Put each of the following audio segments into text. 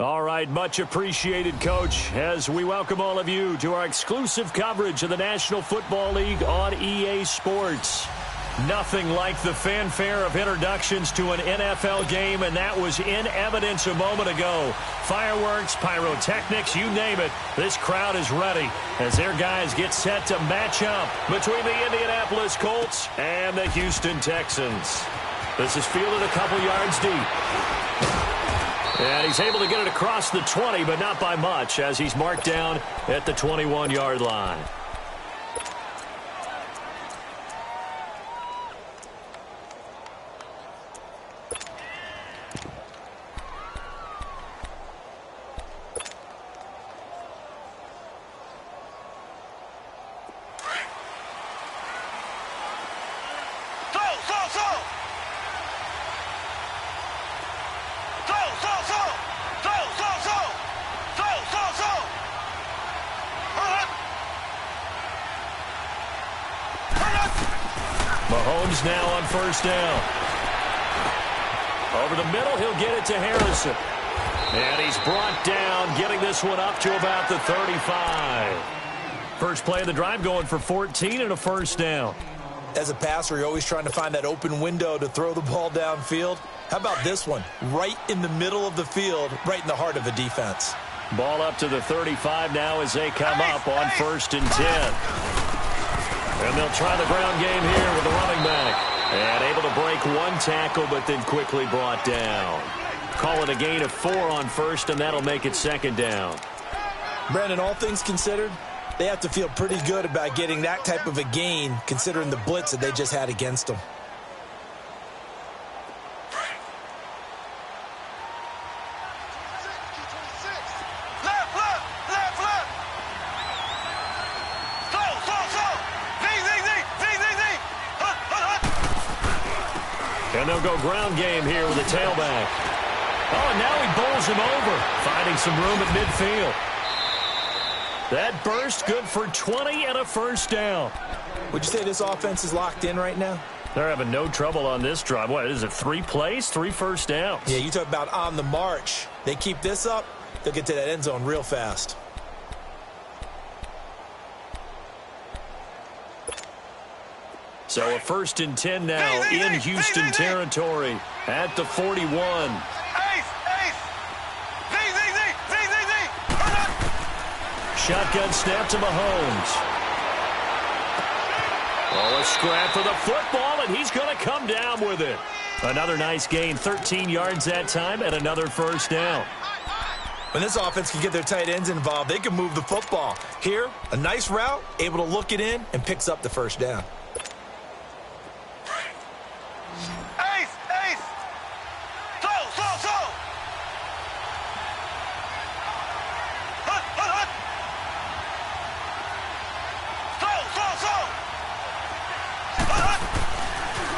All right, much appreciated, Coach, as we welcome all of you to our exclusive coverage of the National Football League on EA Sports. Nothing like the fanfare of introductions to an NFL game, and that was in evidence a moment ago. Fireworks, pyrotechnics, you name it. This crowd is ready as their guys get set to match up between the Indianapolis Colts and the Houston Texans. This is fielded a couple yards deep. And he's able to get it across the 20, but not by much, as he's marked down at the 21-yard line. Mahomes now on first down. Over the middle, he'll get it to Harrison. And he's brought down, getting this one up to about the 35. First play of the drive going for 14 and a first down. As a passer, you're always trying to find that open window to throw the ball downfield. How about this one? Right in the middle of the field, right in the heart of the defense. Ball up to the 35 now as they come up on first and 10. And they'll try the ground game here with the running back. And able to break one tackle, but then quickly brought down. Call it a gain of 4 on first, and that'll make it second down. Brandon, all things considered, they have to feel pretty good about getting that type of a gain, considering the blitz that they just had against them. And they'll go ground game here with a tailback. Oh, and now he bowls him over, finding some room at midfield. That burst good for 20 and a first down. Would you say this offense is locked in right now? They're having no trouble on this drive. What is it, 3 plays, 3 first downs? Yeah, you talk about on the march. They keep this up, they'll get to that end zone real fast. So a first and 10 now in Houston territory at the 41. Shotgun snap to Mahomes. Oh, a scrap for the football, and he's going to come down with it. Another nice gain, 13 yards that time, and another first down. When this offense can get their tight ends involved, they can move the football. Here, a nice route, able to look it in, and picks up the first down.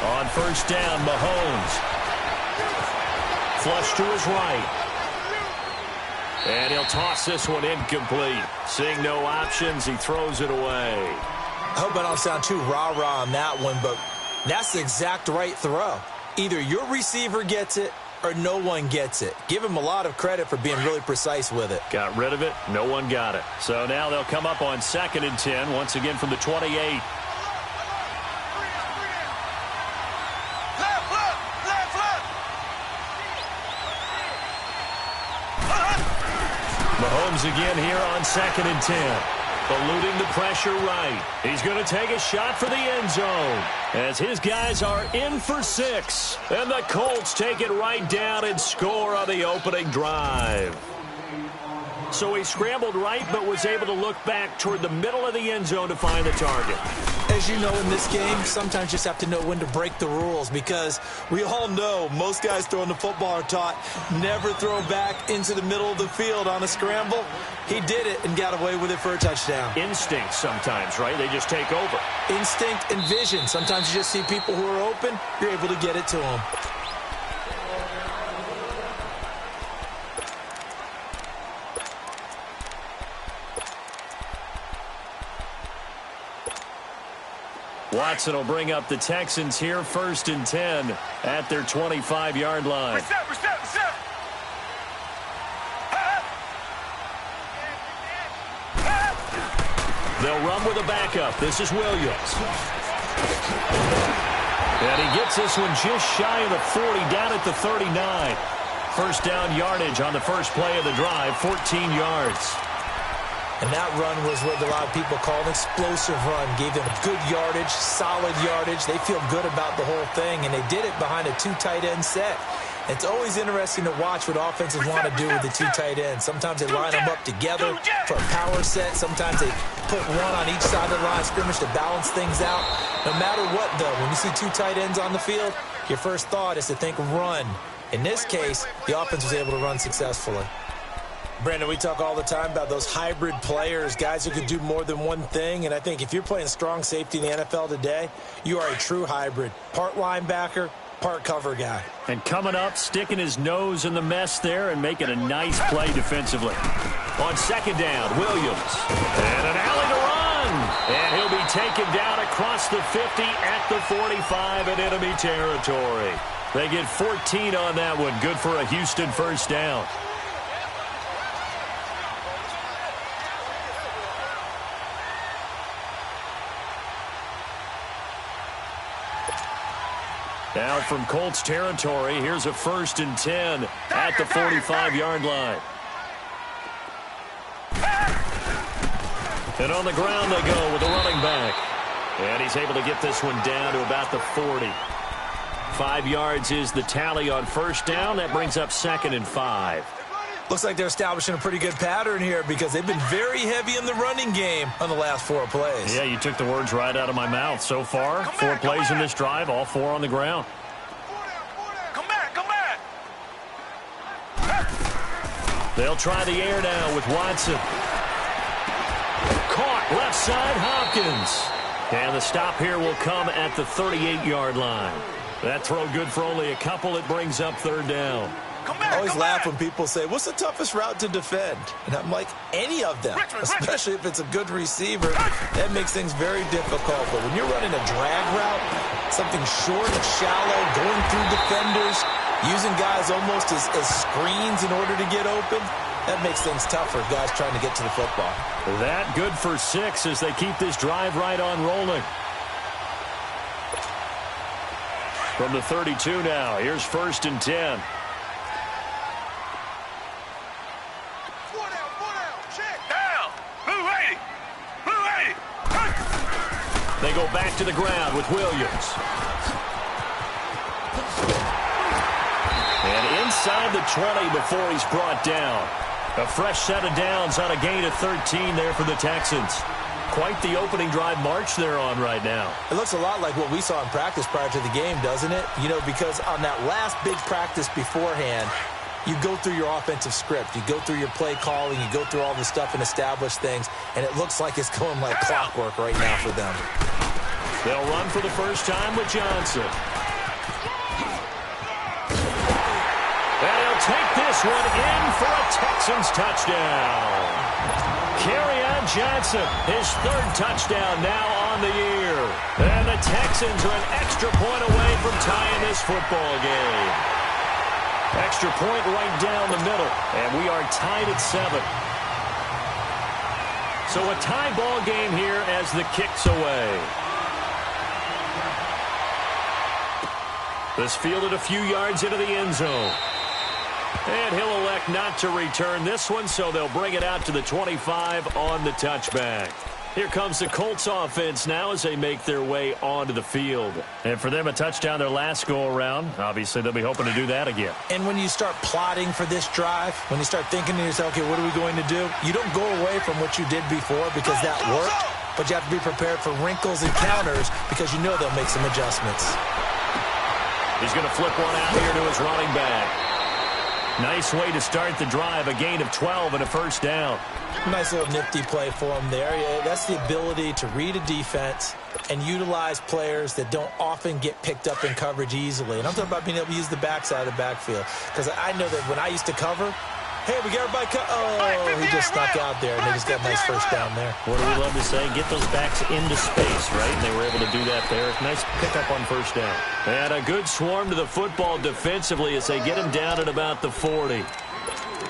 On first down, Mahomes. Flush to his right. And he'll toss this one incomplete. Seeing no options, he throws it away. I hope I don't sound too rah-rah on that one, but that's the exact right throw. Either your receiver gets it or no one gets it. Give him a lot of credit for being really precise with it. Got rid of it. No one got it. So now they'll come up on second and 10, once again from the 28. Mahomes again here on second and 10. Eluding the pressure right. He's going to take a shot for the end zone as his guys are in for 6. And the Colts take it right down and score on the opening drive. So he scrambled right but was able to look back toward the middle of the end zone to find the target. As you know, in this game, sometimes you just have to know when to break the rules, because we all know most guys throwing the football are taught never throw back into the middle of the field on a scramble. He did it and got away with it for a touchdown. Instinct sometimes, right? They just take over. Instinct and vision. Sometimes you just see people who are open, you're able to get it to them. Watson will bring up the Texans here, first and 10 at their 25-yard line. Reset. Hey, They'll run with a backup. This is Williams. And he gets this one just shy of the 40, down at the 39. First down yardage on the first play of the drive, 14 yards. And that run was what a lot of people call an explosive run. Gave them good yardage, solid yardage. They feel good about the whole thing, and they did it behind a two tight end set. It's always interesting to watch what offenses want to do with the two tight ends. Sometimes they line them up together for a power set. Sometimes they put one on each side of the line of scrimmage to balance things out. No matter what, though, when you see two tight ends on the field, your first thought is to think run. In this case, the offense was able to run successfully. Brandon, we talk all the time about those hybrid players, guys who can do more than one thing. And I think if you're playing strong safety in the NFL today, you are a true hybrid. Part linebacker, part cover guy. And coming up, sticking his nose in the mess there and making a nice play defensively. On second down, Williams. And an alley to run. And he'll be taken down across the 50 at the 45 in enemy territory. They get 14 on that one. Good for a Houston first down. Now from Colts territory, here's a 1st and 10 at the 45-yard line. And on the ground they go with the running back. And he's able to get this one down to about the 40. 5 yards is the tally on first down. That brings up 2nd and 5. Looks like they're establishing a pretty good pattern here because they've been very heavy in the running game on the last 4 plays. Yeah, you took the words right out of my mouth. So far, 4 plays in this drive, all 4 on the ground. Come back. They'll try the air now with Watson. Caught left side, Hopkins. And the stop here will come at the 38-yard line. That throw good for only a couple. It brings up 3rd down. I always laugh when people say, what's the toughest route to defend? And I'm like, any of them, especially if it's a good receiver. That makes things very difficult. But when you're running a drag route, something short and shallow, going through defenders, using guys almost as screens in order to get open, that makes things tougher, guys trying to get to the football. That good for 6 as they keep this drive right on rolling. From the 32 now, here's 1st and 10. They go back to the ground with Williams. And inside the 20 before he's brought down. A fresh set of downs on a gain of 13 there for the Texans. Quite the opening drive march they're on right now. It looks a lot like what we saw in practice prior to the game, doesn't it? You know, because on that last big practice beforehand, you go through your offensive script. You go through your play calling. You go through all this stuff and establish things. And it looks like it's going like clockwork right now for them. They'll run for the first time with Johnson. And he'll take this one in for a Texans touchdown. Kerryon Johnson, his 3rd touchdown now on the year. And the Texans are an extra point away from tying this football game. Extra point right down the middle, and we are tied at 7. So a tie ball game here as the kick's away. This fielded a few yards into the end zone. And he'll elect not to return this one, so they'll bring it out to the 25 on the touchback. Here comes the Colts offense now as they make their way onto the field. And for them, a touchdown their last go-around. Obviously, they'll be hoping to do that again. And when you start plotting for this drive, when you start thinking to yourself, okay, what are we going to do? You don't go away from what you did before because that worked, but you have to be prepared for wrinkles and counters because you know they'll make some adjustments. He's going to flip one out here to his running back. Nice way to start the drive, a gain of 12 and a first down. Nice little nifty play for him there. That's the ability to read a defense and utilize players that don't often get picked up in coverage easily. And I'm talking about being able to use the backside of the backfield. Because I know that when I used to cover, hey, we got everybody oh, he just snuck out there, and they just got a nice first down there. What do we love to say? Get those backs into space, right? And they were able to do that there. Nice pickup on first down. And a good swarm to the football defensively as they get him down at about the 40.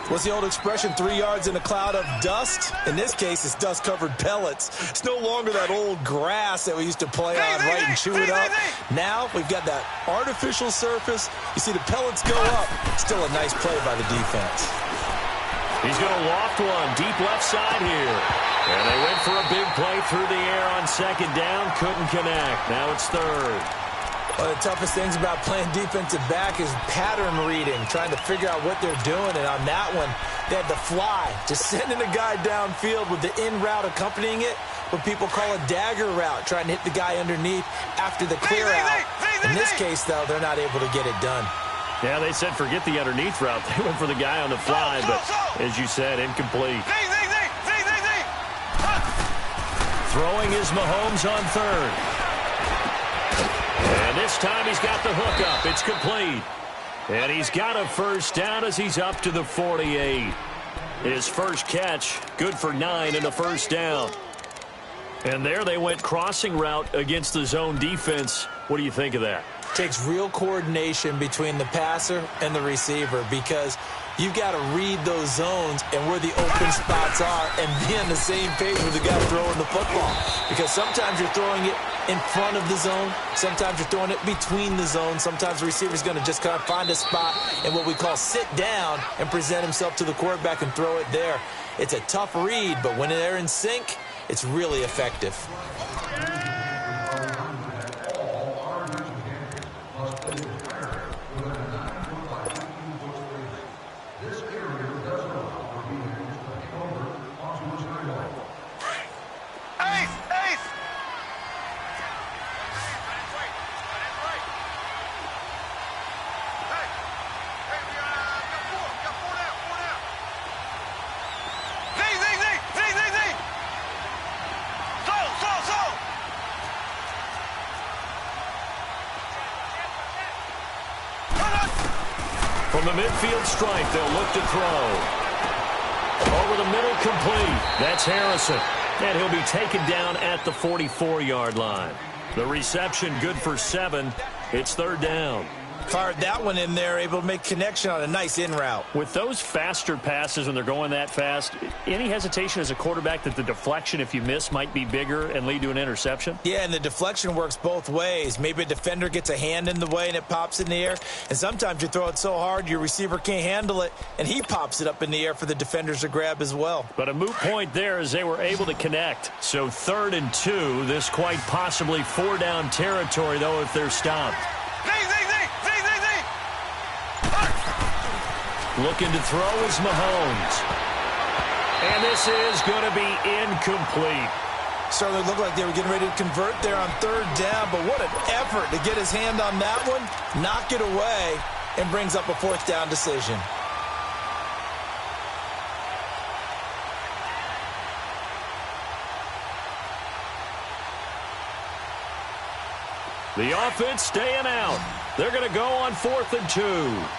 What's the old expression, 3 yards in a cloud of dust? In this case, it's dust-covered pellets. It's no longer that old grass that we used to play on, right, and chew it up. Now we've got that artificial surface. You see the pellets go up. Still a nice play by the defense. He's going to loft one deep left side here. And they went for a big play through the air on second down. Couldn't connect. Now it's third. One of the toughest things about playing defensive back is pattern reading, trying to figure out what they're doing. And on that one, they had the fly, just sending a guy downfield with the in route accompanying it, what people call a dagger route, trying to hit the guy underneath after the clear out. In this case, though, they're not able to get it done. Yeah, they said forget the underneath route. They went for the guy on the fly, but as you said, incomplete. Throwing is Mahomes on third. And this time he's got the hook up. It's complete. And he's got a first down as he's up to the 48. His first catch, good for 9 in the first down. And there they went crossing route against the zone defense. What do you think of that? Takes real coordination between the passer and the receiver because you've got to read those zones and where the open spots are and be on the same page with the guy throwing the football. Because sometimes you're throwing it in front of the zone. Sometimes you're throwing it between the zones. Sometimes the receiver's going to just kind of find a spot and what we call sit down and present himself to the quarterback and throw it there. It's a tough read, but when they're in sync, it's really effective. From the midfield stripe, they'll look to throw. Over the middle, complete. That's Harrison. And he'll be taken down at the 44-yard line. The reception good for 7. It's third down. Fired that one in there, able to make connection on a nice in route. With those faster passes when they're going that fast, any hesitation as a quarterback that the deflection, if you miss, might be bigger and lead to an interception? Yeah, and the deflection works both ways. Maybe a defender gets a hand in the way and it pops in the air. And sometimes you throw it so hard your receiver can't handle it, and he pops it up in the air for the defenders to grab as well. But a moot point there as they were able to connect. So 3rd and 2, this quite possibly 4-down territory, though, if they're stopped. Looking to throw is Mahomes. And this is going to be incomplete. Certainly looked like they were getting ready to convert there on 3rd down, but what an effort to get his hand on that one, knock it away, and brings up a 4th down decision. The offense staying out. They're going to go on 4th and 2.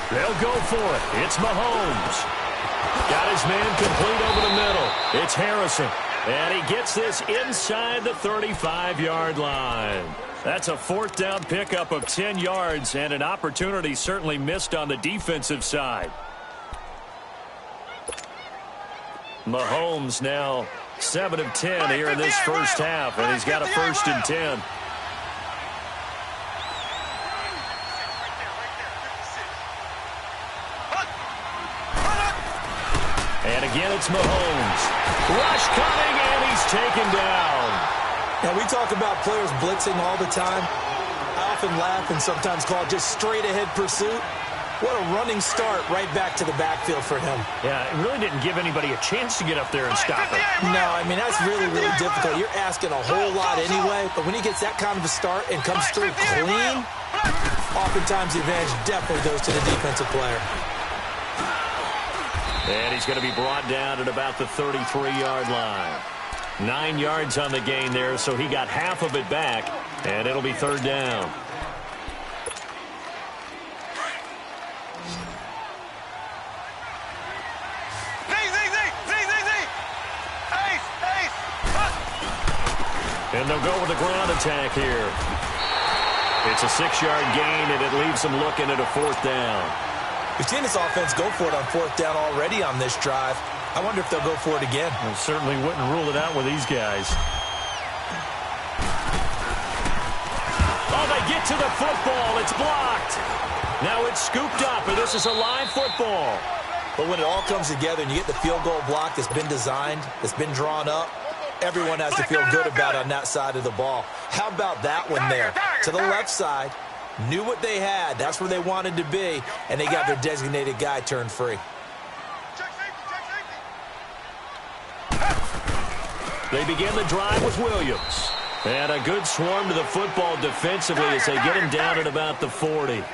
They'll go for it. It's Mahomes. Got his man complete over the middle. It's Harrison. And he gets this inside the 35-yard line. That's a 4th down pickup of 10 yards and an opportunity certainly missed on the defensive side. Mahomes now 7 of 10 here in this first half, and he's got a 1st and 10. And again, it's Mahomes. Rush coming, and he's taken down. Now, we talk about players blitzing all the time. I often laugh and sometimes call it just straight-ahead pursuit. What a running start right back to the backfield for him. Yeah, it really didn't give anybody a chance to get up there and stop him. No, I mean, that's really, really difficult. You're asking a whole lot anyway, but when he gets that kind of a start and comes through clean, oftentimes the advantage definitely goes to the defensive player. And he's going to be brought down at about the 33-yard line. 9 yards on the gain there, so he got half of it back, and it'll be 3rd down. And they'll go with the ground attack here. It's a 6-yard gain, and it leaves them looking at a 4th down. We've seen this offense go for it on 4th down already on this drive. I wonder if they'll go for it again. I certainly wouldn't rule it out with these guys. Oh, they get to the football. It's blocked. Now it's scooped up, and this is a live football. But when it all comes together and you get the field goal block that's been designed, that's been drawn up, everyone has to feel good about it on that side of the ball. How about that one there? To the left side, knew what they had. That's where they wanted to be, and they got their designated guy turned free. They begin the drive with Williams. And a good swarm to the football defensively as they get him down at about the 40.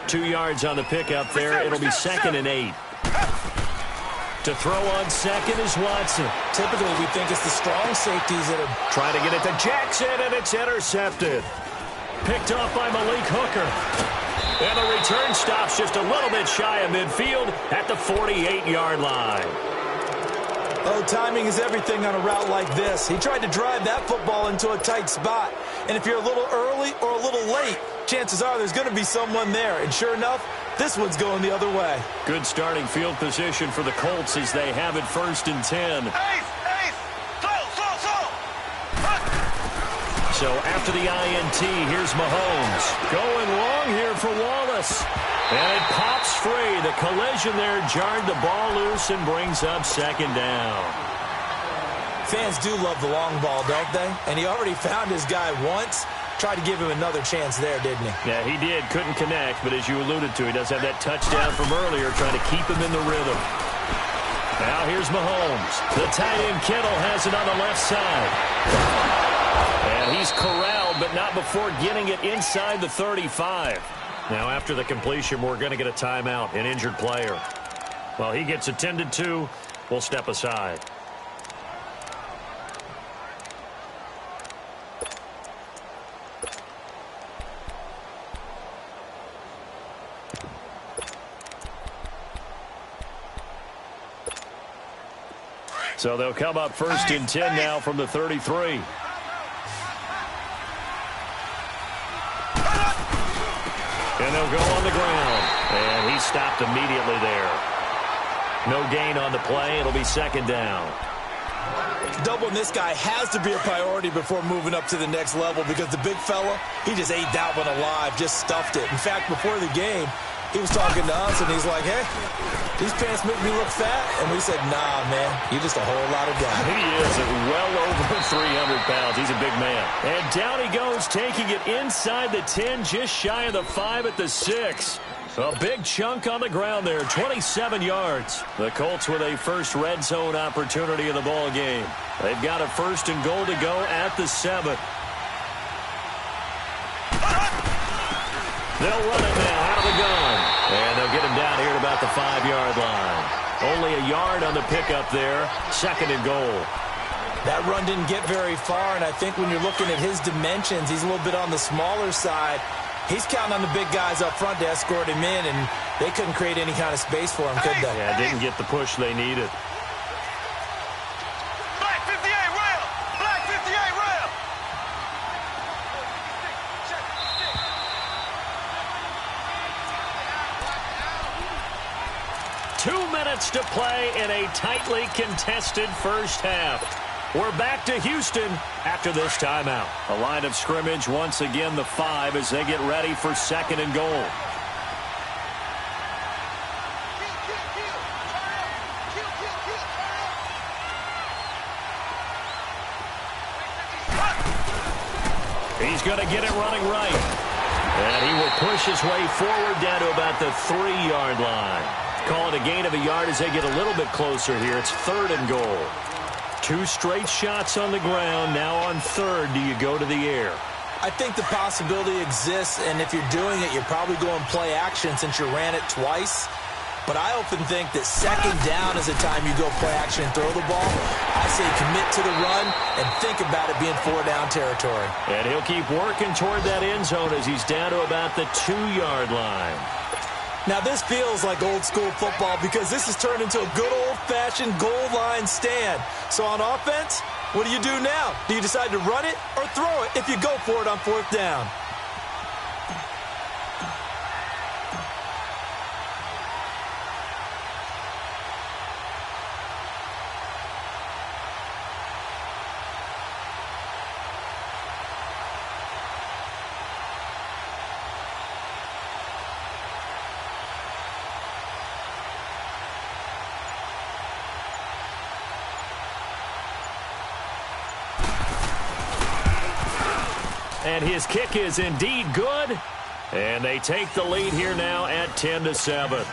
2 yards on the pickup there. It'll be 2nd and 8. To throw on second is Watson. Typically, we think it's the strong safeties that are trying to get it to Jackson, and it's intercepted. Picked off by Malik Hooker. And the return stops just a little bit shy of midfield at the 48-yard line. Oh, timing is everything on a route like this. He tried to drive that football into a tight spot. And if you're a little early or a little late, chances are there's going to be someone there. And sure enough, this one's going the other way. Good starting field position for the Colts as they have it 1st and 10. So after the INT, here's Mahomes. Going long here for Wallace. And it pops free. The collision there jarred the ball loose and brings up 2nd down. Fans do love the long ball, don't they? And he already found his guy once. Tried to give him another chance there, didn't he? Yeah, he did. Couldn't connect, but as you alluded to, he does have that touchdown from earlier, trying to keep him in the rhythm. Now here's Mahomes. The tight end Kittle has it on the left side. And he's corralled, but not before getting it inside the 35. Now after the completion, we're going to get a timeout, an injured player. While he gets attended to, we'll step aside. So they'll come up 1st and 10 now from the 33. And they'll go on the ground. And he stopped immediately there. No gain on the play. It'll be 2nd down. Doubling this guy has to be a priority before moving up to the next level because the big fella, he just ate that one alive, just stuffed it. In fact, before the game, he was talking to us, and he's like, hey, these pants make me look fat. And we said, nah, man, you're just a whole lot of guy. He is at well over 300 pounds. He's a big man. And down he goes, taking it inside the 10, just shy of the 5 at the 6. A big chunk on the ground there, 27 yards. The Colts with a first red zone opportunity in the ball game. They've got a 1st and goal to go at the 7. They'll run it now out of the gun. And they'll get him down here at about the 5-yard line. Only a yard on the pickup there. 2nd and goal. That run didn't get very far, and I think when you're looking at his dimensions, he's a little bit on the smaller side. He's counting on the big guys up front to escort him in, and they couldn't create any kind of space for him, could they? Yeah, didn't get the push they needed. Black 58 rail! Black 58 rail! 2 minutes to play in a tightly contested first half. We're back to Houston after this timeout. A line of scrimmage once again the 5 as they get ready for 2nd and goal. He's going to get it running right. And he will push his way forward down to about the 3-yard line. Call it a gain of a yard as they get a little bit closer here. It's 3rd and goal. 2 straight shots on the ground. Now on 3rd, do you go to the air? I think the possibility exists, and if you're doing it, you're probably going play action since you ran it twice. But I often think that 2nd down is the time you go play action and throw the ball. I say commit to the run and think about it being 4-down territory. And he'll keep working toward that end zone as he's down to about the 2-yard line. Now, this feels like old-school football because this has turned into a good old-fashioned goal line stand. So on offense, What do you do now? Do you decide to run it or throw it if you go for it on 4th down? And his kick is indeed good. And they take the lead here now at 10-7.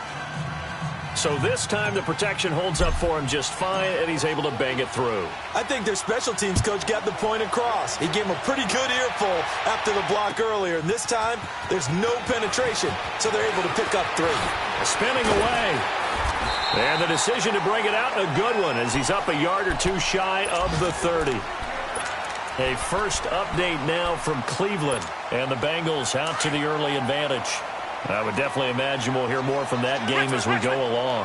So this time the protection holds up for him just fine, and he's able to bang it through. I think their special teams coach got the point across. He gave him a pretty good earful after the block earlier. And this time, there's no penetration, so they're able to pick up 3. Spinning away. And the decision to bring it out, a good one, as he's up a yard or two shy of the 30. A first update now from Cleveland, and the Bengals out to the early advantage. I would definitely imagine we'll hear more from that game as we go along.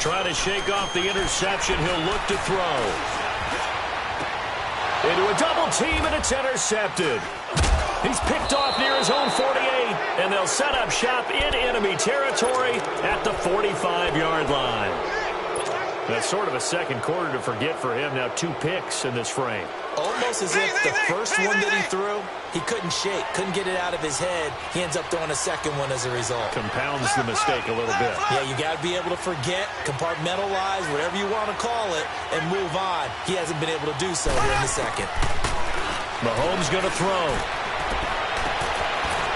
Try to shake off the interception. He'll look to throw. Into a double team, and it's intercepted. He's picked off near his own 48, and they'll set up shop in enemy territory at the 45-yard line. That's sort of a second quarter to forget for him. Now 2 picks in this frame. Almost as if the first one that he threw, he couldn't shake, couldn't get it out of his head. He ends up throwing a second one as a result. Compounds the mistake a little bit. Yeah, you got to be able to forget, compartmentalize, whatever you want to call it, and move on. He hasn't been able to do so here in the second. Mahomes going to throw.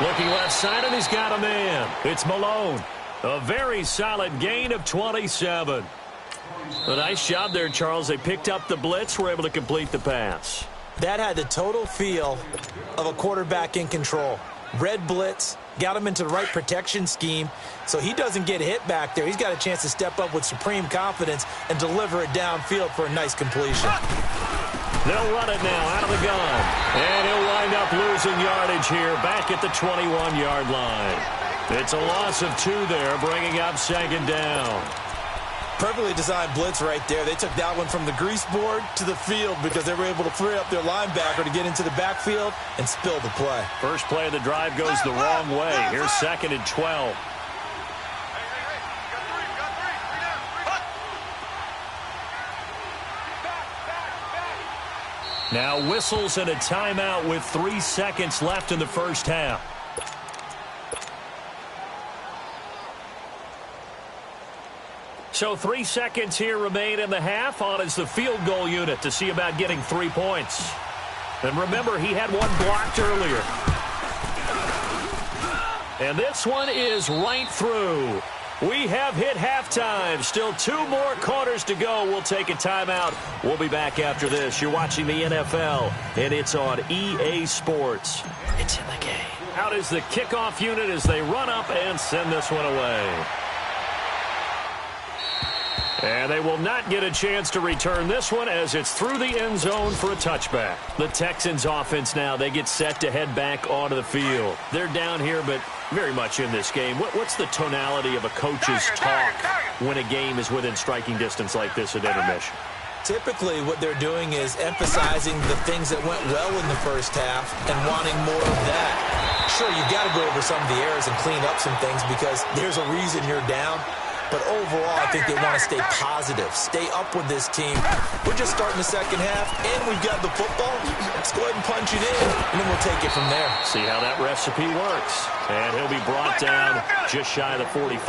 Looking left side, and he's got a man. It's Malone. A very solid gain of 27. A nice job there, Charles. They picked up the blitz, were able to complete the pass. That had the total feel of a quarterback in control. Red blitz, got him into the right protection scheme, so he doesn't get hit back there. He's got a chance to step up with supreme confidence and deliver it downfield for a nice completion. They'll run it now out of the gun. And he'll wind up losing yardage here back at the 21-yard line. It's a loss of 2 there, bringing up 2nd down. Perfectly designed blitz right there. They took that one from the grease board to the field because they were able to free up their linebacker to get into the backfield and spill the play. First play of the drive goes the wrong way. Here's 2nd and 12. Now whistles and a timeout with 3 seconds left in the first half. So 3 seconds here remain in the half. On is the field goal unit to see about getting 3 points. And remember, he had one blocked earlier. And this one is right through. We have hit halftime. Still 2 more quarters to go. We'll take a timeout. We'll be back after this. You're watching the NFL, and it's on EA Sports. It's in the game. Out is the kickoff unit as they run up and send this one away. And they will not get a chance to return this one as it's through the end zone for a touchback. The Texans offense now, they get set to head back onto the field. They're down here, but very much in this game. What's the tonality of a coach's talk when a game is within striking distance like this at intermission? Typically, what they're doing is emphasizing the things that went well in the first half and wanting more of that. Sure, you've got to go over some of the errors and clean up some things because there's a reason you're down. But overall, I think they want to stay positive, stay up with this team. We're just starting the second half, and we've got the football. Let's go ahead and punch it in, and then we'll take it from there. See how that recipe works. And he'll be brought down just shy of the 45.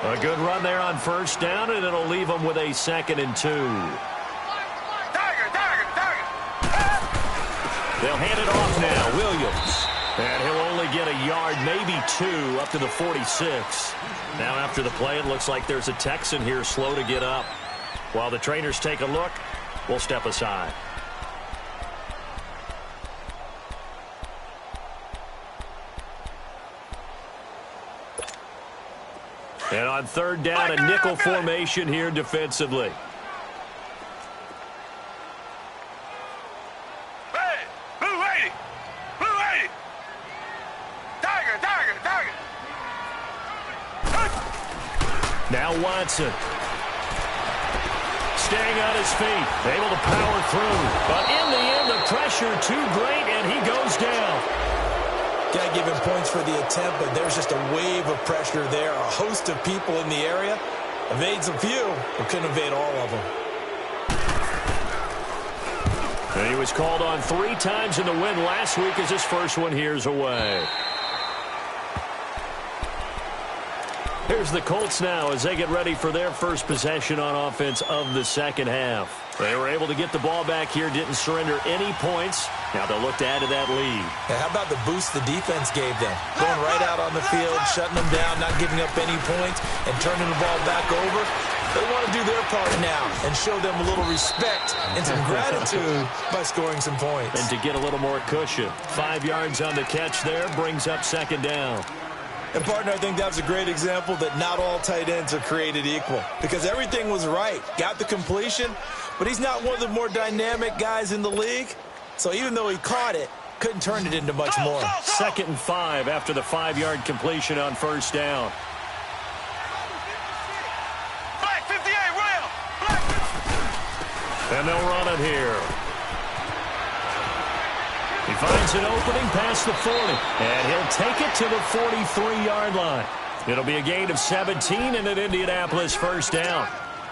A good run there on first down, and it'll leave them with a 2nd and 2. They'll hand it off now. Williams. And he'll only get a yard, maybe 2, up to the 46. Now after the play, it looks like there's a Texan here slow to get up. While the trainers take a look, we'll step aside. And on 3rd down, a nickel formation here defensively. Now Watson. staying on his feet, able to power through. But in the end, the pressure too great, and he goes down. Got to give him points for the attempt, but there's just a wave of pressure there. A host of people in the area. Evades a few, but couldn't evade all of them. And he was called on 3 times in the win last week as his first one here's away. Here's the Colts now as they get ready for their first possession on offense of the second half. They were able to get the ball back here, didn't surrender any points. Now they'll look to add to that lead. Yeah, how about the boost the defense gave them? Going right out on the field, shutting them down, not giving up any points, and turning the ball back over. They want to do their part now and show them a little respect and some gratitude by scoring some points. And to get a little more cushion. 5 yards on the catch there, brings up second down. And, partner, I think that was a great example that not all tight ends are created equal because everything was right. Got the completion, but he's not one of the more dynamic guys in the league. So even though he caught it, couldn't turn it into much more. 2nd and 5 after the 5-yard completion on first down. Black 58, rail. Black. And they'll run it here. He finds an opening past the 40, and he'll take it to the 43-yard line. It'll be a gain of 17 and an Indianapolis first down.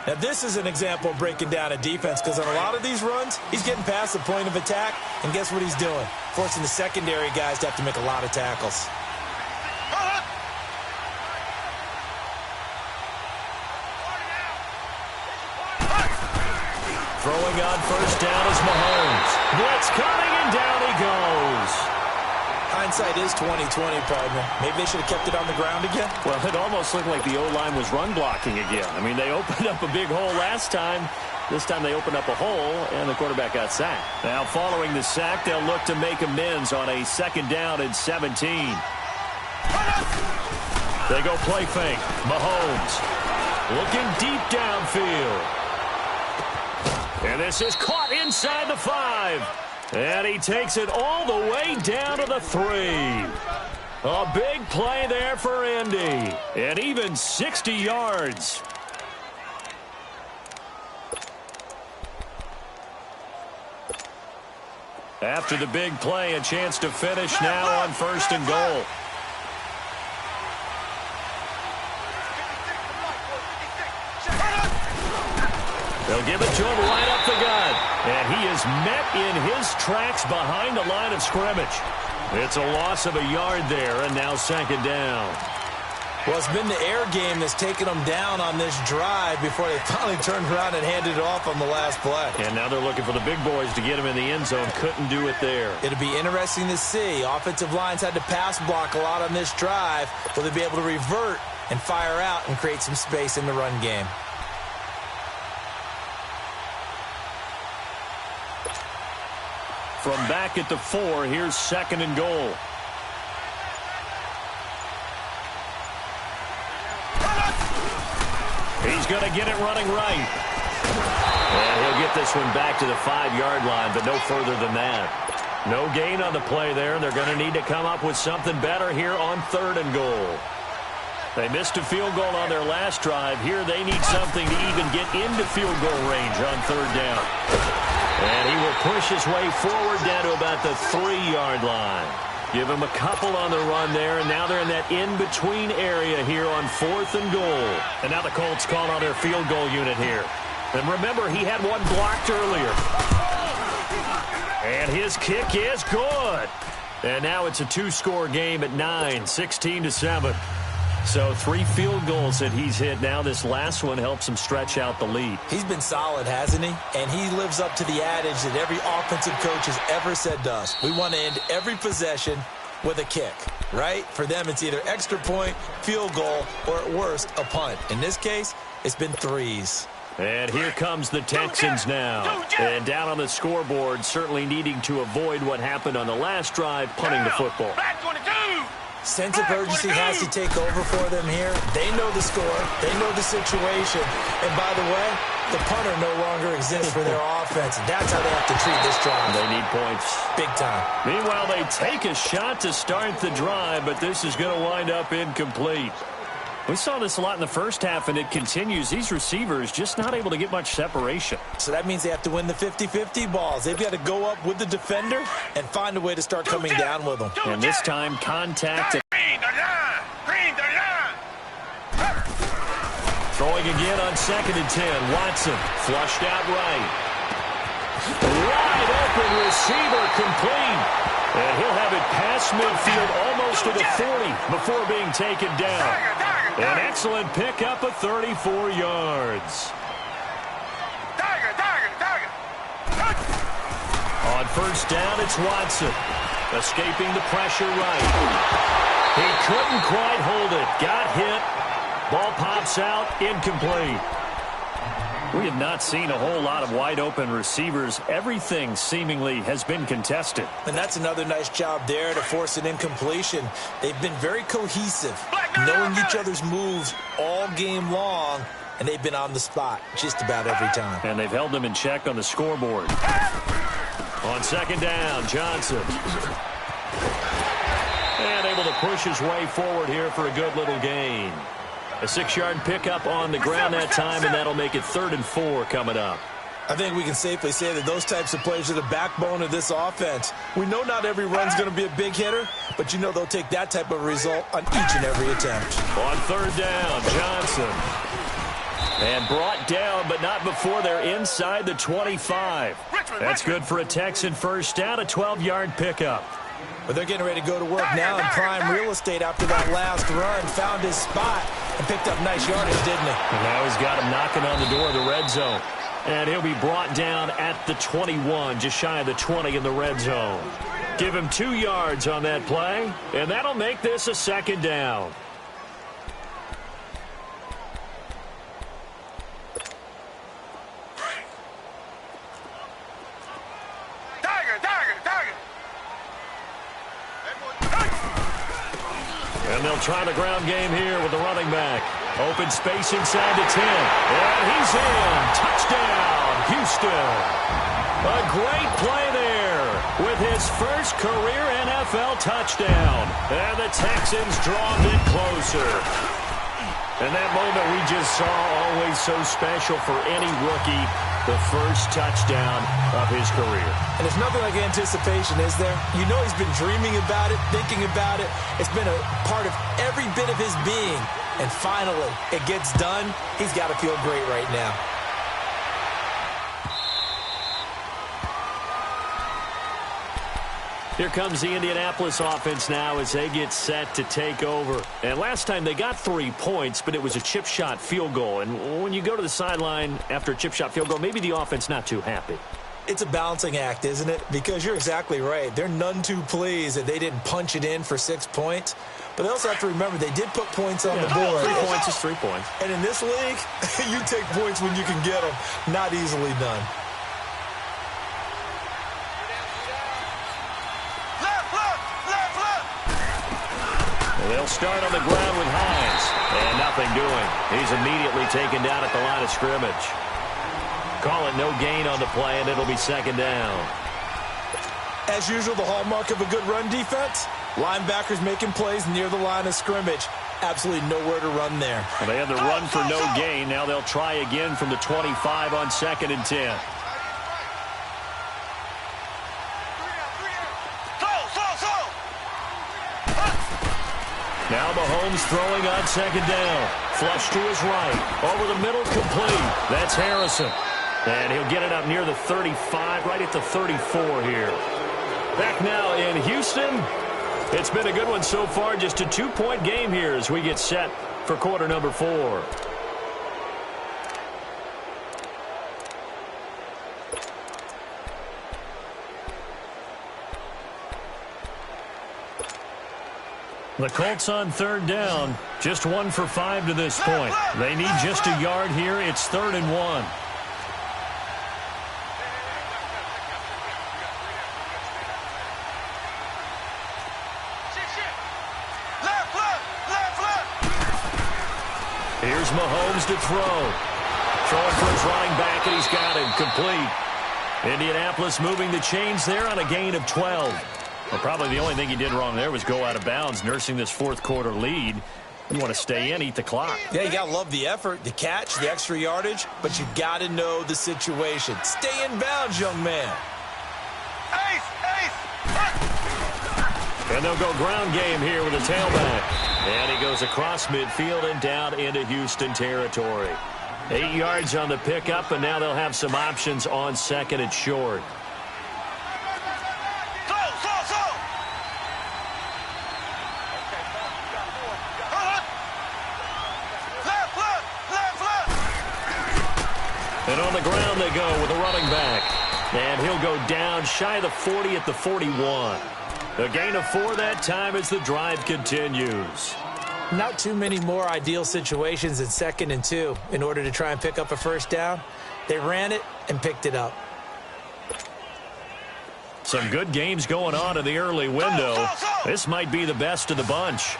Now, this is an example of breaking down a defense because on a lot of these runs, he's getting past the point of attack, and guess what he's doing? Forcing the secondary guys to have to make a lot of tackles. Throwing on first down is Mahomes. Blitz coming, and down he goes. Hindsight is 20/20, partner. Maybe they should have kept it on the ground again. Well, it almost looked like the O-line was run blocking again. I mean, they opened up a big hole last time. This time they opened up a hole, and the quarterback got sacked. Now, following the sack, they'll look to make amends on a 2nd down and 17. They go play fake. Mahomes looking deep downfield. And this is caught inside the 5. And he takes it all the way down to the 3. A big play there for Indy. And even 60 yards. After the big play, a chance to finish now on 1st and goal. They'll give it to him right up the gut. And he is met in his tracks behind the line of scrimmage. It's a loss of a yard there, and now 2nd down. Well, it's been the air game that's taken them down on this drive before they finally turned around and handed it off on the last play. And now they're looking for the big boys to get him in the end zone. Couldn't do it there. It'll be interesting to see. Offensive lines had to pass block a lot on this drive. Will they be able to revert and fire out and create some space in the run game? From back at the 4, here's 2nd and goal. He's going to get it running right. And he'll get this one back to the 5-yard line, but no further than that. No gain on the play there. They're going to need to come up with something better here on 3rd and goal. They missed a field goal on their last drive. Here they need something to even get into field goal range on 3rd down. And he will push his way forward down to about the 3-yard line. Give him a couple on the run there, and now they're in that in-between area here on 4th and goal. And now the Colts call on their field goal unit here. And remember, he had one blocked earlier. And his kick is good. And now it's a 2-score game at 9, 16-7. So 3 field goals that he's hit now. This last one helps him stretch out the lead. He's been solid, hasn't he? And he lives up to the adage that every offensive coach has ever said to us. We want to end every possession with a kick, right? For them, it's either extra point, field goal, or at worst, a punt. In this case, it's been 3s. And here comes the Texans now. And down on the scoreboard, certainly needing to avoid what happened on the last drive, punting the football. Sense of urgency has to take over for them here. They know the score. They know the situation. And by the way, the punter no longer exists for their offense. That's how they have to treat this drive. They need points. Big time. Meanwhile, they take a shot to start the drive, but this is going to wind up incomplete. We saw this a lot in the first half, and it continues. These receivers just not able to get much separation. So that means they have to win the 50-50 balls. They've got to go up with the defender and find a way to start coming down with them. And this time, contact. Throwing again on 2nd and 10. Watson flushed out right. Wide open receiver complete. And he'll have it past midfield almost to the 40 before being taken down. An excellent pickup of 34 yards. On 1st down, it's Watson. Escaping the pressure right. He couldn't quite hold it. Got hit. Ball pops out. Incomplete. We have not seen a whole lot of wide-open receivers. Everything seemingly has been contested. And that's another nice job there to force an incompletion. They've been very cohesive, knowing each other's moves all game long, and they've been on the spot just about every time. And they've held them in check on the scoreboard. On 2nd down, Johnson. And able to push his way forward here for a good little gain. A 6-yard pickup on the ground that time, and that'll make it 3rd and 4 coming up. I think we can safely say that those types of plays are the backbone of this offense. We know not every run's going to be a big hitter, but you know they'll take that type of result on each and every attempt. On 3rd down, Johnson. And brought down, but not before they're inside the 25. That's good for a Texan 1st down, a 12-yard pickup. But they're getting ready to go to work now in prime real estate after that last run. Found his spot and picked up nice yardage, didn't he? And now he's got him knocking on the door of the red zone. And he'll be brought down at the 21, just shy of the 20 in the red zone. Give him 2 yards on that play, and that'll make this a 2nd down. And they'll try the ground game here with the running back. Open space inside the 10. And he's in. Touchdown, Houston. A great play there with his first career NFL touchdown. And the Texans draw a bit closer. And that moment we just saw, always so special for any rookie, the first touchdown of his career. And there's nothing like anticipation, is there? You know he's been dreaming about it, thinking about it. It's been a part of every bit of his being. And finally, it gets done. He's got to feel great right now. Here comes the Indianapolis offense now as they get set to take over. And last time they got 3 points, but it was a chip shot field goal. And when you go to the sideline after a chip shot field goal, maybe the offense not too happy. It's a balancing act, isn't it? Because you're exactly right. They're none too pleased that they didn't punch it in for 6 points. But they also have to remember they did put points on the board. 3 points is 3 points. And in this league, you take points when you can get them. Not easily done. They'll start on the ground with Hines. And nothing doing. He's immediately taken down at the line of scrimmage. Call it no gain on the play, and it'll be 2nd down. As usual, the hallmark of a good run defense, linebackers making plays near the line of scrimmage. Absolutely nowhere to run there. Well, they had the run for no gain. Now they'll try again from the 25 on 2nd and 10. Now Mahomes throwing on 2nd down. Flush to his right. Over the middle, complete. That's Harrison. And he'll get it up near the 35, right at the 34 here. Back now in Houston. It's been a good one so far. Just a 2-point game here as we get set for quarter number 4. The Colts on 3rd down. Just 1 for 5 to this point. They need just a yard here. It's 3rd and 1. Here's Mahomes to throw. Throwing for his running back, and he's got him complete. Indianapolis moving the chains there on a gain of 12. Well, probably the only thing he did wrong there was go out of bounds, nursing this 4th quarter lead. You want to stay in, eat the clock. Yeah, you got to love the effort, the catch, the extra yardage, but you got to know the situation. Stay in bounds, young man. Ace! And they'll go ground game here with a tailback. And he goes across midfield and down into Houston territory. 8 yards on the pickup, and now they'll have some options on second and short. And on the ground they go with a running back. And he'll go down shy of the 40 at the 41. A gain of 4 that time as the drive continues. Not too many more ideal situations in 2nd and 2 in order to try and pick up a first down. They ran it and picked it up. Some good games going on in the early window. This might be the best of the bunch.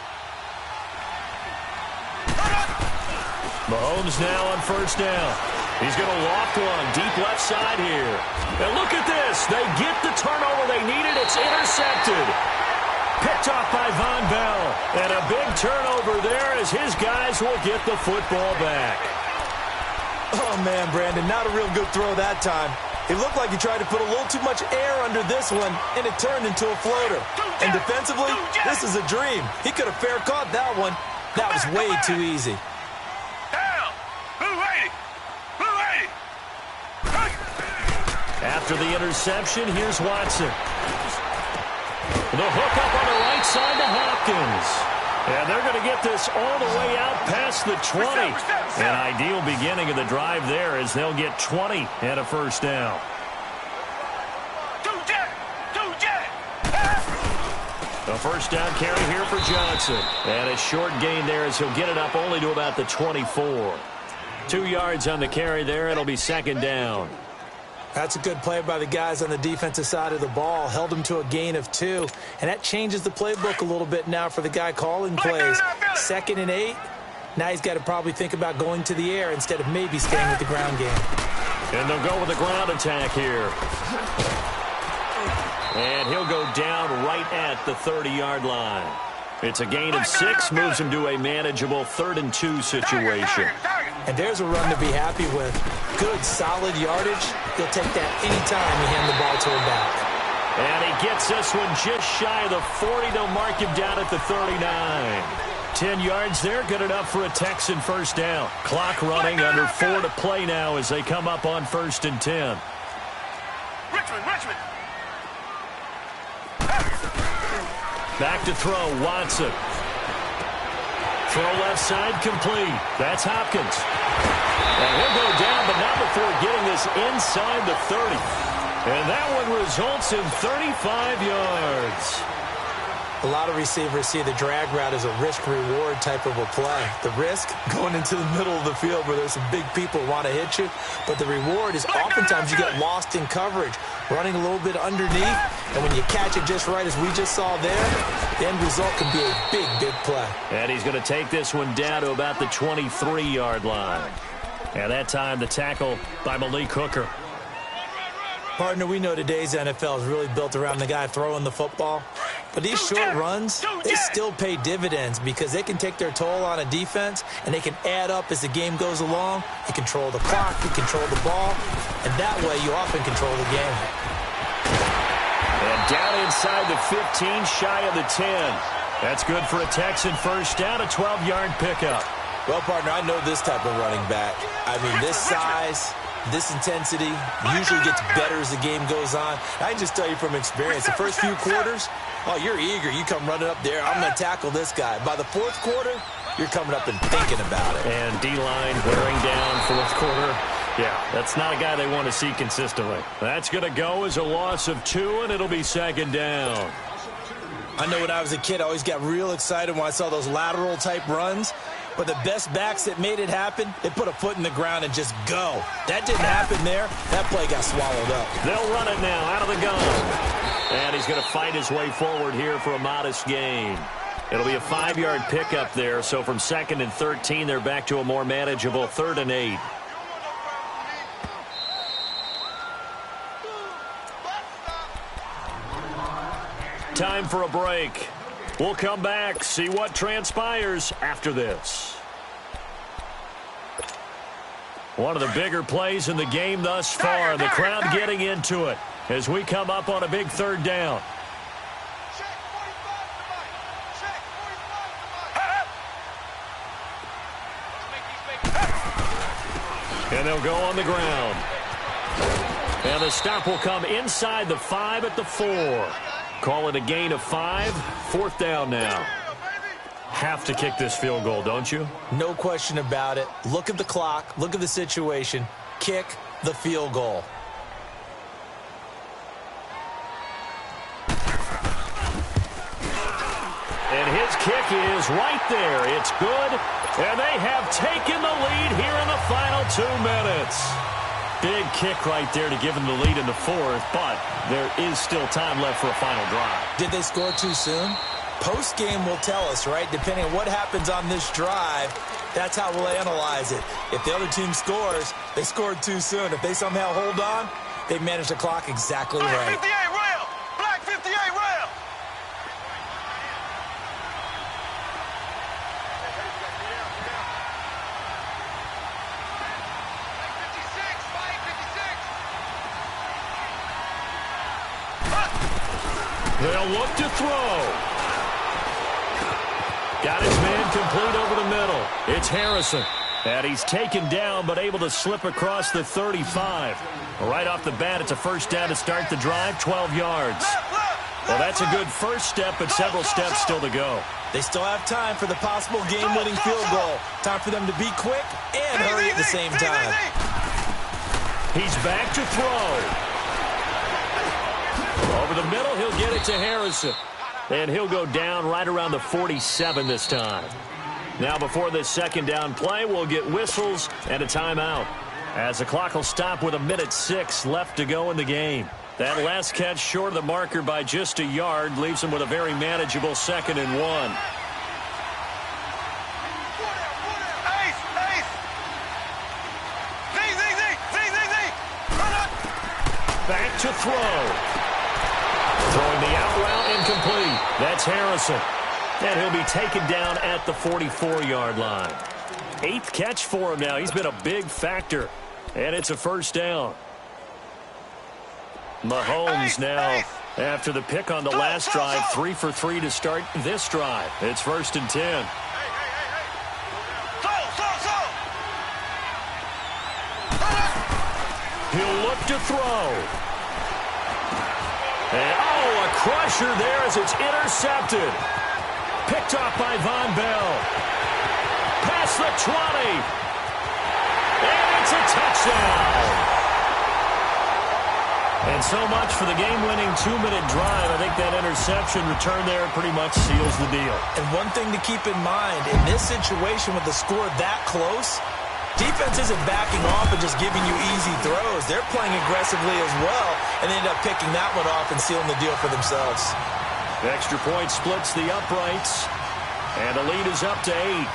Mahomes now on first down. He's going to loft one deep left side here. And look at this. They get the turnover they needed. It's intercepted. Picked off by Von Bell. And a big turnover there as his guys will get the football back. Oh, man, Brandon, not a real good throw that time. It looked like he tried to put a little too much air under this one, and it turned into a floater. And defensively, this is a dream. He could have fair caught that one. That was way too easy. After the interception, here's Watson. The hook up on the right side to Hopkins. And they're going to get this all the way out past the 20. An ideal beginning of the drive there as they'll get 20 and a first down. A first down carry here for Johnson. And a short gain there as he'll get it up only to about the 24. 2 yards on the carry there. It'll be second down. That's a good play by the guys on the defensive side of the ball. Held them to a gain of 2. And that changes the playbook a little bit now for the guy calling plays. 2nd and 8. Now he's got to probably think about going to the air instead of maybe staying with the ground game. And they'll go with the ground attack here. And he'll go down right at the 30-yard line. It's a gain of 6, moves him to a manageable 3rd and 2 situation. And there's a run to be happy with. Good, solid yardage. He'll take that anytime you hand the ball to him back. And he gets this one just shy of the 40. They'll mark him down at the 39. 10 yards there, good enough for a Texan first down. Clock running, under 4 to play now as they come up on 1st and 10. Richmond. Back to throw, Watson. Throw left side, complete. That's Hopkins. And he'll go down, but not before getting this inside the 30. And that one results in 35 yards. A lot of receivers see the drag route as a risk-reward type of a play. The risk, going into the middle of the field where there's some big people who want to hit you. But the reward is oftentimes you get lost in coverage, running a little bit underneath. And when you catch it just right, as we just saw there, the end result can be a big, big play. And he's going to take this one down to about the 23-yard line. And that time, the tackle by Malik Hooker. Partner, we know today's NFL is really built around the guy throwing the football. But these short runs, they still pay dividends because they can take their toll on a defense, and they can add up as the game goes along. You control the clock, you control the ball, and that way you often control the game. And down inside the 15, shy of the 10. That's good for a Texan first down, a 12-yard pickup. Well, partner, I know this type of running back. I mean, this size, this intensity usually gets better as the game goes on. I can just tell you from experience, the first few quarters, oh, you're eager. You come running up there, I'm going to tackle this guy. By the 4th quarter, you're coming up and thinking about it. And D-line wearing down 4th quarter. Yeah, that's not a guy they want to see consistently. That's going to go as a loss of 2, and it'll be second down. I know when I was a kid, I always got real excited when I saw those lateral-type runs. But the best backs that made it happen, they put a foot in the ground and just go. That didn't happen there. That play got swallowed up. They'll run it now out of the gun. And he's going to fight his way forward here for a modest gain. It'll be a 5-yard pickup there. So from 2nd and 13, they're back to a more manageable 3rd and 8. Time for a break. We'll come back, see what transpires after this. One of the bigger plays in the game thus far. The crowd getting into it as we come up on a big third down. And they'll go on the ground. And the stop will come inside the 5 at the 4. Call it a gain of 5. 4th down now. Have to kick this field goal, don't you? No question about it. Look at the clock. Look at the situation. Kick the field goal. And his kick is right there. It's good. And they have taken the lead here in the final 2 minutes. Big kick right there to give them the lead in the 4th, but there is still time left for a final drive. Did they score too soon? Post-game will tell us, right? Depending on what happens on this drive, that's how we'll analyze it. If the other team scores, they scored too soon. If they somehow hold on, they manage the clock exactly right. Black 58 rail! Black 58 rail! They'll look to throw. Got his man complete over the middle. It's Harrison. And he's taken down but able to slip across the 35. Right off the bat, it's a first down to start the drive, 12 yards. Well, that's a good first step, but several steps still to go. They still have time for the possible game-winning field goal. Time for them to be quick and hurry at the same time. He's back to throw. Over the middle, he'll get it to Harrison. And he'll go down right around the 47 this time. Now before this second down play, we'll get whistles and a timeout, as the clock will stop with 1:06 left to go in the game. That last catch short of the marker by just a yard leaves him with a very manageable 2nd and 1. Back to throw. Throwing the out route incomplete. That's Harrison. And he'll be taken down at the 44-yard line. 8th catch for him now. He's been a big factor. And it's a first down. Mahomes now, after the pick on the last drive, 3 for 3 to start this drive. It's 1st and 10. He'll look to throw. And, a crusher there as it's intercepted. Picked off by Von Bell. Past the 20. And it's a touchdown. And so much for the game-winning 2-minute drive. I think that interception return there pretty much seals the deal. And one thing to keep in mind, in this situation with the score that close, defense isn't backing off and just giving you easy throws. They're playing aggressively as well, and they end up picking that one off and sealing the deal for themselves. The extra point splits the uprights, and the lead is up to 8.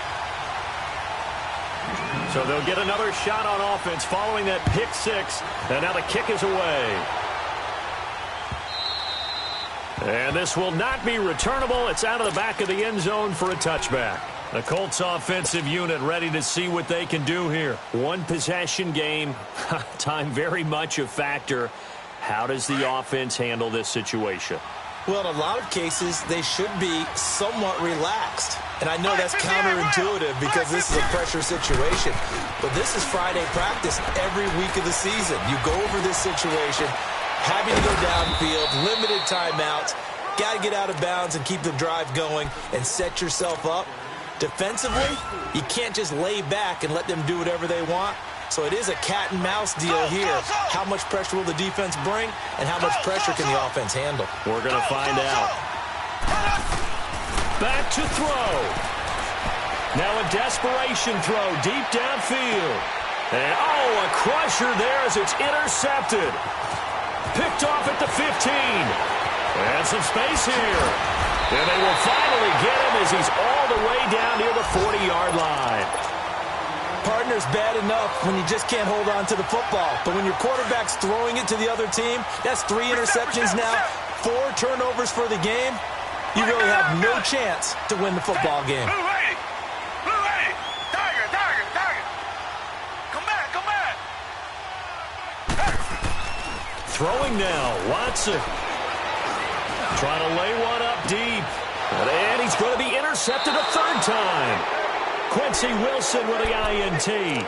So they'll get another shot on offense following that pick 6, and now the kick is away. And this will not be returnable. It's out of the back of the end zone for a touchback. The Colts offensive unit ready to see what they can do here. One possession game. Time very much a factor. How does the offense handle this situation? Well, in a lot of cases, they should be somewhat relaxed. And I know that's counterintuitive because this is a pressure situation. But this is Friday practice every week of the season. You go over this situation, having to go downfield, limited timeouts, got to get out of bounds and keep the drive going and set yourself up. Defensively, you can't just lay back and let them do whatever they want. So it is a cat and mouse deal here. How much pressure will the defense bring, and how much pressure can the offense handle? We're going to find out. Back to throw. Now a desperation throw deep downfield. And a crusher there as it's intercepted. Picked off at the 15. And some space here. And they will finally get him as he's all the way down near the 40-yard line. Partner's bad enough when you just can't hold on to the football. But when your quarterback's throwing it to the other team, that's 3 interceptions now, 4 turnovers for the game. you really have no chance to win the football game. Blue lady! Blue lady! Tiger, tiger, tiger! Come back, come back! Throwing now, Watson. Trying to lay one up deep. And he's going to be intercepted a third time. Quincy Wilson with the INT.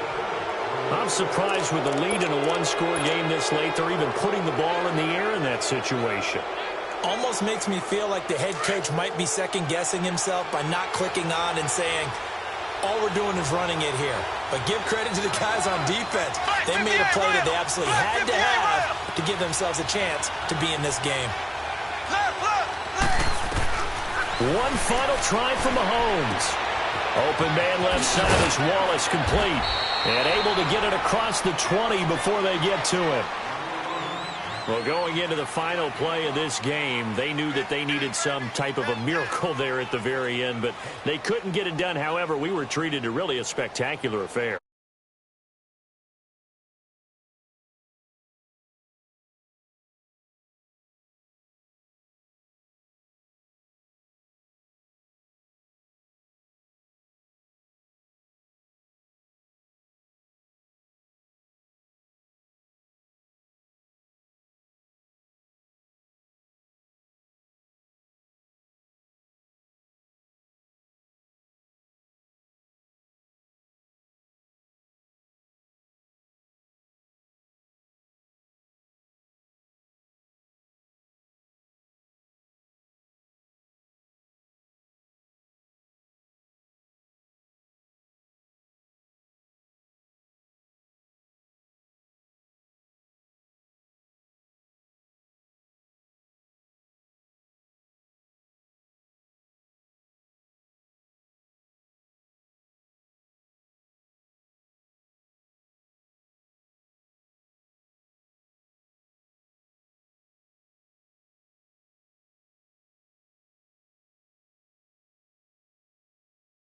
I'm surprised with the lead in a one-score game this late, they're even putting the ball in the air in that situation. Almost makes me feel like the head coach might be second-guessing himself by not clicking on and saying, all we're doing is running it here. But give credit to the guys on defense. They made a play that they absolutely had to have to give themselves a chance to be in this game. One final try from Mahomes. Open man left side is Wallace, complete. And able to get it across the 20 before they get to him. Well, going into the final play of this game, they knew that they needed some type of a miracle there at the very end, but they couldn't get it done. However, we were treated to really a spectacular affair.